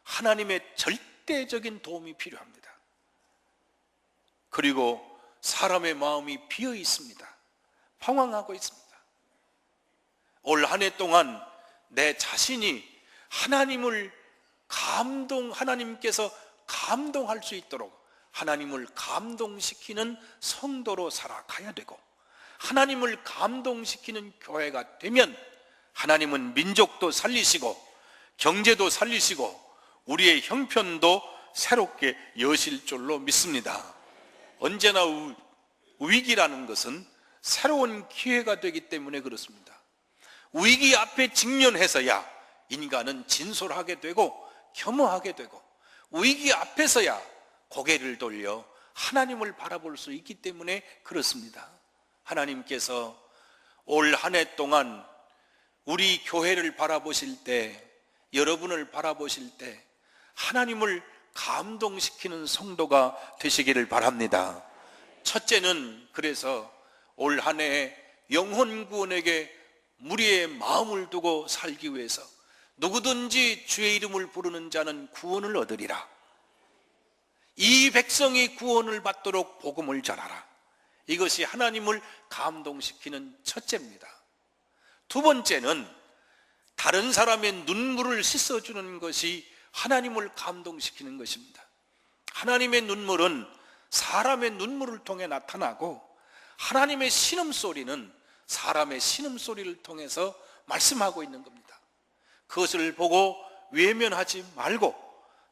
하나님의 절대적인 도움이 필요합니다. 그리고 사람의 마음이 비어 있습니다. 방황하고 있습니다. 올 한 해 동안 내 자신이 하나님께서 감동할 수 있도록 하나님을 감동시키는 성도로 살아가야 되고, 하나님을 감동시키는 교회가 되면 하나님은 민족도 살리시고 경제도 살리시고 우리의 형편도 새롭게 여실 줄로 믿습니다. 언제나 위기라는 것은 새로운 기회가 되기 때문에 그렇습니다. 위기 앞에 직면해서야 인간은 진솔하게 되고 겸허하게 되고, 위기 앞에서야 고개를 돌려 하나님을 바라볼 수 있기 때문에 그렇습니다. 하나님께서 올 한 해 동안 우리 교회를 바라보실 때, 여러분을 바라보실 때 하나님을 감동시키는 성도가 되시기를 바랍니다. 첫째는, 그래서 올 한 해 영혼 구원에게 무리의 마음을 두고 살기 위해서 누구든지 주의 이름을 부르는 자는 구원을 얻으리라. 이 백성이 구원을 받도록 복음을 전하라. 이것이 하나님을 감동시키는 첫째입니다. 두 번째는 다른 사람의 눈물을 씻어주는 것이 하나님을 감동시키는 것입니다. 하나님의 눈물은 사람의 눈물을 통해 나타나고, 하나님의 신음소리는 사람의 신음소리를 통해서 말씀하고 있는 겁니다. 그것을 보고 외면하지 말고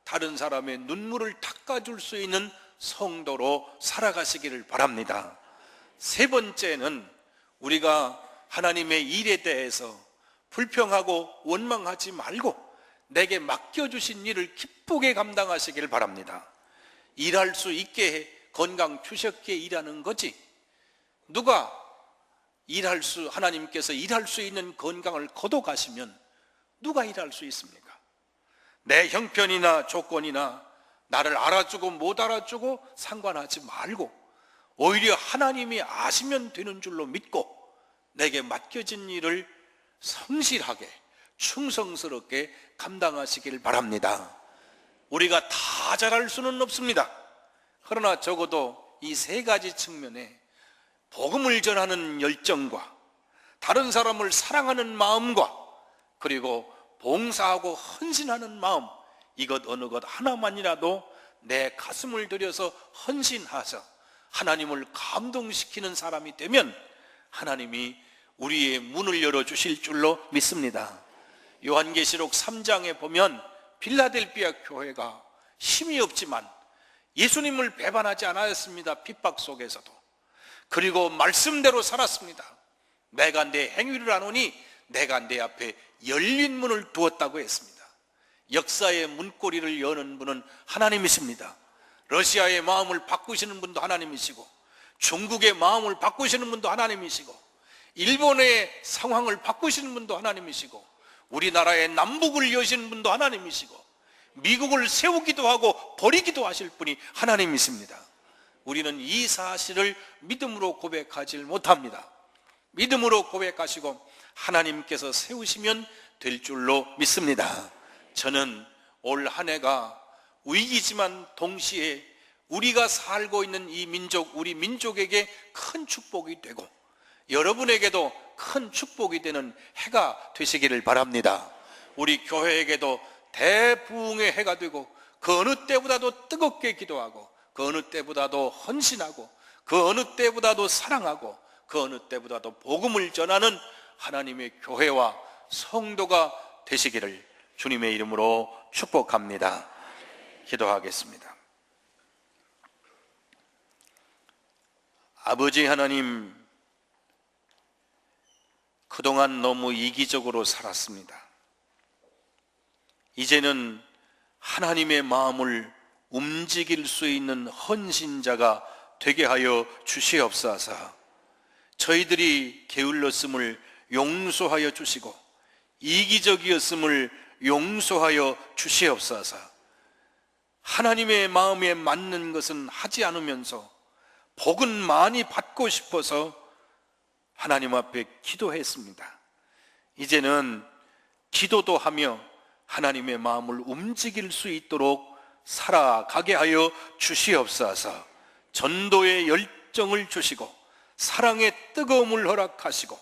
다른 사람의 눈물을 닦아줄 수 있는 성도로 살아가시기를 바랍니다. 세 번째는 우리가 하나님의 일에 대해서 불평하고 원망하지 말고 내게 맡겨주신 일을 기쁘게 감당하시기를 바랍니다. 일할 수 있게 건강 주셨기에 일하는 거지, 누가 하나님께서 일할 수 있는 건강을 거둬가시면 누가 일할 수 있습니까? 내 형편이나 조건이나 나를 알아주고 못 알아주고 상관하지 말고 오히려 하나님이 아시면 되는 줄로 믿고 내게 맡겨진 일을 성실하게 충성스럽게 감당하시길 바랍니다. 우리가 다 잘할 수는 없습니다. 그러나 적어도 이 세 가지 측면에 복음을 전하는 열정과 다른 사람을 사랑하는 마음과 그리고 봉사하고 헌신하는 마음, 이것 어느 것 하나만이라도 내 가슴을 들여서 헌신하셔 하나님을 감동시키는 사람이 되면 하나님이 우리의 문을 열어주실 줄로 믿습니다. 요한계시록 3장에 보면 빌라델비아 교회가 힘이 없지만 예수님을 배반하지 않았습니다. 핍박 속에서도. 그리고 말씀대로 살았습니다. 내가 내 행위를 안 오니 내가 내 앞에 열린 문을 두었다고 했습니다. 역사의 문고리를 여는 분은 하나님이십니다. 러시아의 마음을 바꾸시는 분도 하나님이시고, 중국의 마음을 바꾸시는 분도 하나님이시고, 일본의 상황을 바꾸시는 분도 하나님이시고, 우리나라의 남북을 여시는 분도 하나님이시고, 미국을 세우기도 하고 버리기도 하실 분이 하나님이십니다. 우리는 이 사실을 믿음으로 고백하지 못합니다. 믿음으로 고백하시고 하나님께서 세우시면 될 줄로 믿습니다. 저는 올 한 해가 위기지만 동시에 우리가 살고 있는 이 민족, 우리 민족에게 큰 축복이 되고 여러분에게도 큰 축복이 되는 해가 되시기를 바랍니다. 우리 교회에게도 대부흥의 해가 되고 그 어느 때보다도 뜨겁게 기도하고 그 어느 때보다도 헌신하고 그 어느 때보다도 사랑하고 그 어느 때보다도 복음을 전하는 하나님의 교회와 성도가 되시기를 주님의 이름으로 축복합니다. 기도하겠습니다. 아버지 하나님, 그동안 너무 이기적으로 살았습니다. 이제는 하나님의 마음을 움직일 수 있는 헌신자가 되게 하여 주시옵소서. 저희들이 게을렀음을 용서하여 주시고 이기적이었음을 용서하여 주시옵소서. 하나님의 마음에 맞는 것은 하지 않으면서 복은 많이 받고 싶어서 하나님 앞에 기도했습니다. 이제는 기도도 하며 하나님의 마음을 움직일 수 있도록 살아가게 하여 주시옵소서. 전도의 열정을 주시고 사랑의 뜨거움을 허락하시고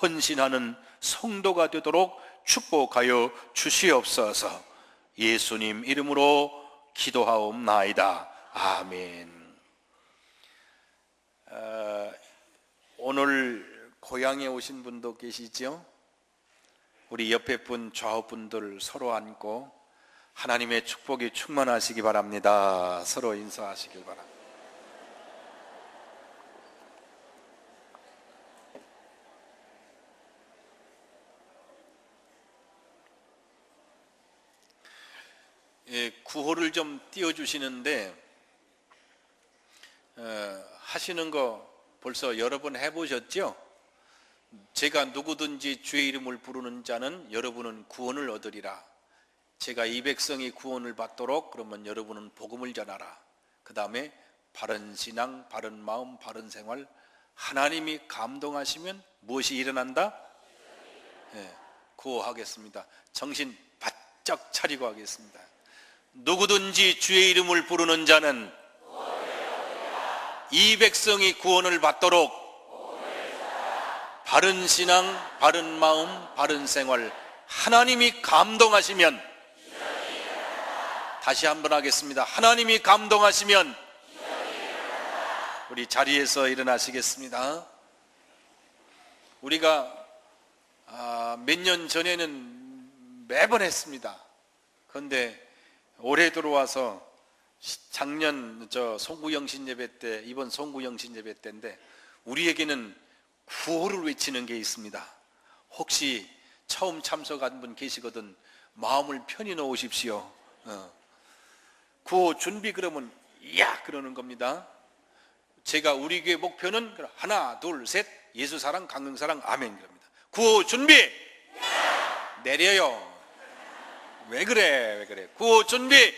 헌신하는 성도가 되도록 축복하여 주시옵소서. 예수님 이름으로 기도하옵나이다. 아멘. 오늘 고향에 오신 분도 계시죠? 우리 옆에 분, 좌우 분들 서로 안고 하나님의 축복이 충만하시기 바랍니다. 서로 인사하시길 바랍니다. 예, 구호를 좀 띄워주시는데 하시는 거 벌써 여러 번 해보셨죠? 제가 누구든지 주의 이름을 부르는 자는 여러분은 구원을 얻으리라. 제가 이 백성이 구원을 받도록 그러면 여러분은 복음을 전하라. 그 다음에 바른 신앙, 바른 마음, 바른 생활, 하나님이 감동하시면 무엇이 일어난다? 네, 구호하겠습니다. 정신 바짝 차리고 하겠습니다. 누구든지 주의 이름을 부르는 자는 이 백성이 구원을 받도록 바른 신앙, 바른 마음, 바른 생활, 하나님이 감동하시면, 다시 한번 하겠습니다. 하나님이 감동하시면 우리 자리에서 일어나시겠습니다. 우리가 몇 년 전에는 매번 했습니다. 그런데 올해 들어와서 작년 송구영신 예배 때, 이번 송구영신 예배 때인데 우리에게는 구호를 외치는 게 있습니다. 혹시 처음 참석한 분 계시거든 마음을 편히 놓으십시오. 구호 준비 그러면 야 그러는 겁니다. 제가 우리 교회 목표는 하나 둘 셋 예수 사랑 강릉 사랑 아멘 그럽니다. 구호 준비 내려요. 왜 그래 구호 준비.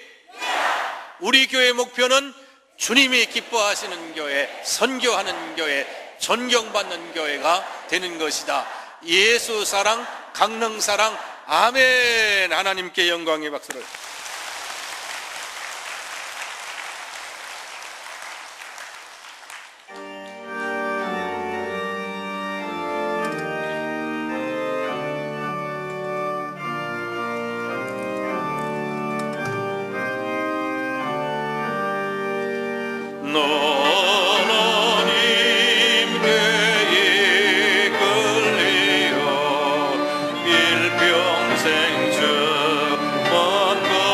우리 교회 목표는 주님이 기뻐하시는 교회, 선교하는 교회, 존경받는 교회가 되는 것이다. 예수 사랑, 강릉 사랑, 아멘. 하나님께 영광의 박수를. 일평생 주 먼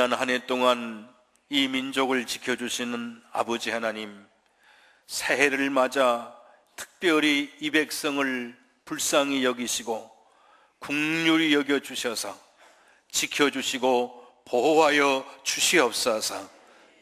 지난 한 해 동안 이 민족을 지켜주시는 아버지 하나님, 새해를 맞아 특별히 이 백성을 불쌍히 여기시고 긍휼히 여겨주셔서 지켜주시고 보호하여 주시옵소서.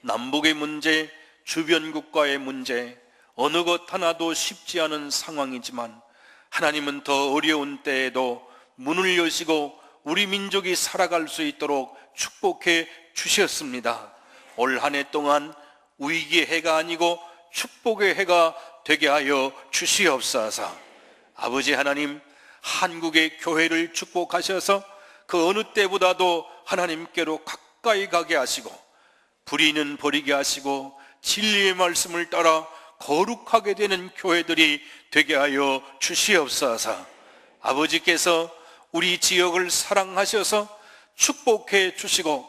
남북의 문제, 주변 국가의 문제, 어느 것 하나도 쉽지 않은 상황이지만 하나님은 더 어려운 때에도 문을 여시고 우리 민족이 살아갈 수 있도록 축복해 주셨습니다. 올 한 해 동안 위기의 해가 아니고 축복의 해가 되게 하여 주시옵소서. 아버지 하나님, 한국의 교회를 축복하셔서 그 어느 때보다도 하나님께로 가까이 가게 하시고 불의는 버리게 하시고 진리의 말씀을 따라 거룩하게 되는 교회들이 되게 하여 주시옵소서. 아버지께서 우리 지역을 사랑하셔서 축복해 주시고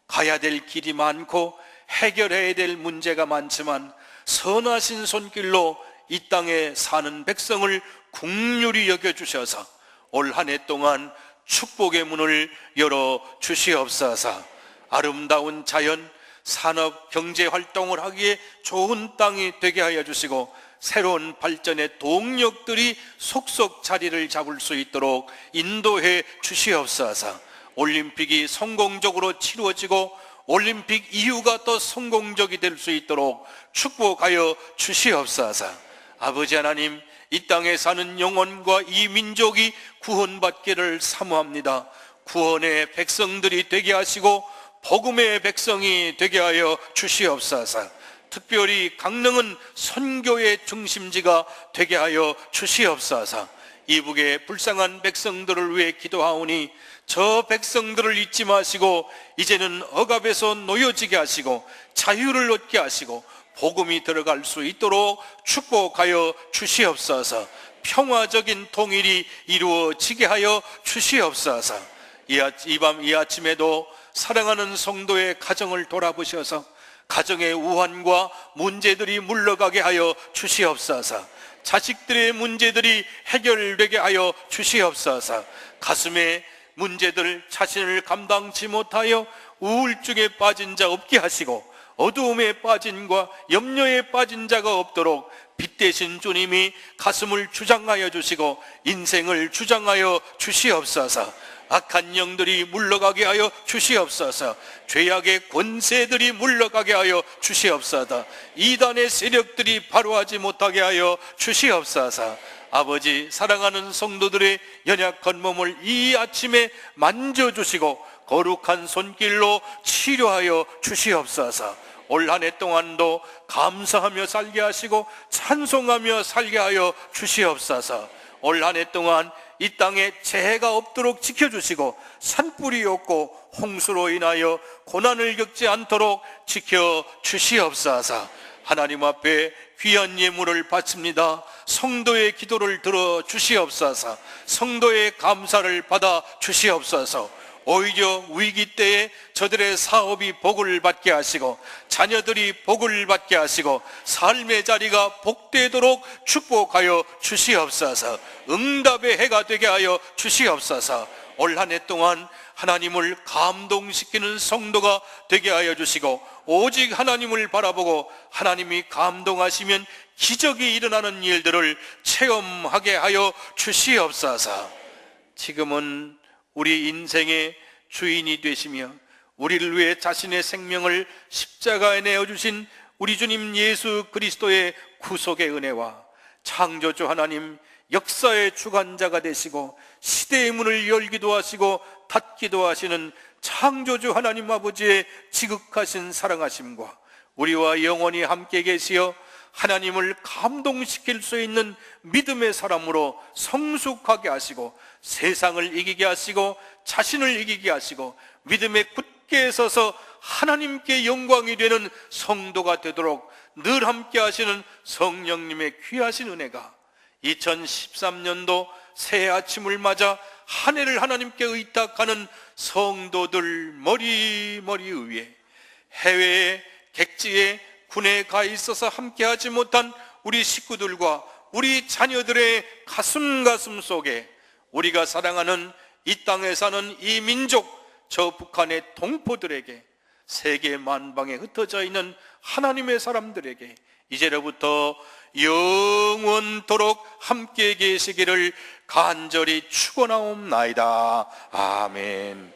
가야 될 길이 많고 해결해야 될 문제가 많지만 선하신 손길로 이 땅에 사는 백성을 긍휼히 여겨주셔서 올 한 해 동안 축복의 문을 열어 주시옵소서. 아름다운 자연, 산업, 경제 활동을 하기에 좋은 땅이 되게 하여 주시고 새로운 발전의 동력들이 속속 자리를 잡을 수 있도록 인도해 주시옵소서. 올림픽이 성공적으로 치루어지고 올림픽 이후가 더 성공적이 될 수 있도록 축복하여 주시옵소서. 아버지 하나님, 이 땅에 사는 영혼과 이 민족이 구원받기를 사모합니다. 구원의 백성들이 되게 하시고 복음의 백성이 되게 하여 주시옵소서. 특별히 강릉은 선교의 중심지가 되게 하여 주시옵소서. 이북의 불쌍한 백성들을 위해 기도하오니 저 백성들을 잊지 마시고 이제는 억압에서 놓여지게 하시고 자유를 얻게 하시고 복음이 들어갈 수 있도록 축복하여 주시옵소서. 평화적인 통일이 이루어지게 하여 주시옵소서. 이 밤 이 아침에도 사랑하는 성도의 가정을 돌아보셔서 가정의 우환과 문제들이 물러가게 하여 주시옵소서. 자식들의 문제들이 해결되게 하여 주시옵소서. 가슴에 문제들 자신을 감당치 못하여 우울증에 빠진 자 없게 하시고 어두움에 빠진과 염려에 빠진 자가 없도록 빛 대신 주님이 가슴을 주장하여 주시고 인생을 주장하여 주시옵소서. 악한 영들이 물러가게 하여 주시옵소서. 죄악의 권세들이 물러가게 하여 주시옵소서. 이단의 세력들이 바로하지 못하게 하여 주시옵소서. 아버지, 사랑하는 성도들의 연약한 몸을 이 아침에 만져주시고 거룩한 손길로 치료하여 주시옵소서. 올 한 해 동안도 감사하며 살게 하시고 찬송하며 살게 하여 주시옵소서. 올 한 해 동안 이 땅에 재해가 없도록 지켜주시고 산불이 없고 홍수로 인하여 고난을 겪지 않도록 지켜주시옵소서. 하나님 앞에 귀한 예물을 바칩니다. 성도의 기도를 들어 주시옵소서. 성도의 감사를 받아 주시옵소서. 오히려 위기 때에 저들의 사업이 복을 받게 하시고 자녀들이 복을 받게 하시고 삶의 자리가 복되도록 축복하여 주시옵소서. 응답의 해가 되게 하여 주시옵소서. 올 한 해 동안 하나님을 감동시키는 성도가 되게 하여 주시고 오직 하나님을 바라보고 하나님이 감동하시면 기적이 일어나는 일들을 체험하게 하여 주시옵소서. 지금은 우리 인생의 주인이 되시며 우리를 위해 자신의 생명을 십자가에 내어주신 우리 주님 예수 그리스도의 구속의 은혜와 창조주 하나님 역사의 주관자가 되시고 시대의 문을 열기도 하시고 닫기도 하시는 창조주 하나님 아버지의 지극하신 사랑하심과 우리와 영원히 함께 계시어 하나님을 감동시킬 수 있는 믿음의 사람으로 성숙하게 하시고 세상을 이기게 하시고 자신을 이기게 하시고 믿음에 굳게 서서 하나님께 영광이 되는 성도가 되도록 늘 함께 하시는 성령님의 귀하신 은혜가 2013년도 새해 아침을 맞아 한 해를 하나님께 의탁하는 성도들 머리머리 위에 해외에 객지에 군에 가 있어서 함께하지 못한 우리 식구들과 우리 자녀들의 가슴 속에 우리가 사랑하는 이 땅에 사는 이 민족, 저 북한의 동포들에게 세계 만방에 흩어져 있는 하나님의 사람들에게 이제로부터 영원토록 함께 계시기를 간절히 축원하옵나이다. 아멘.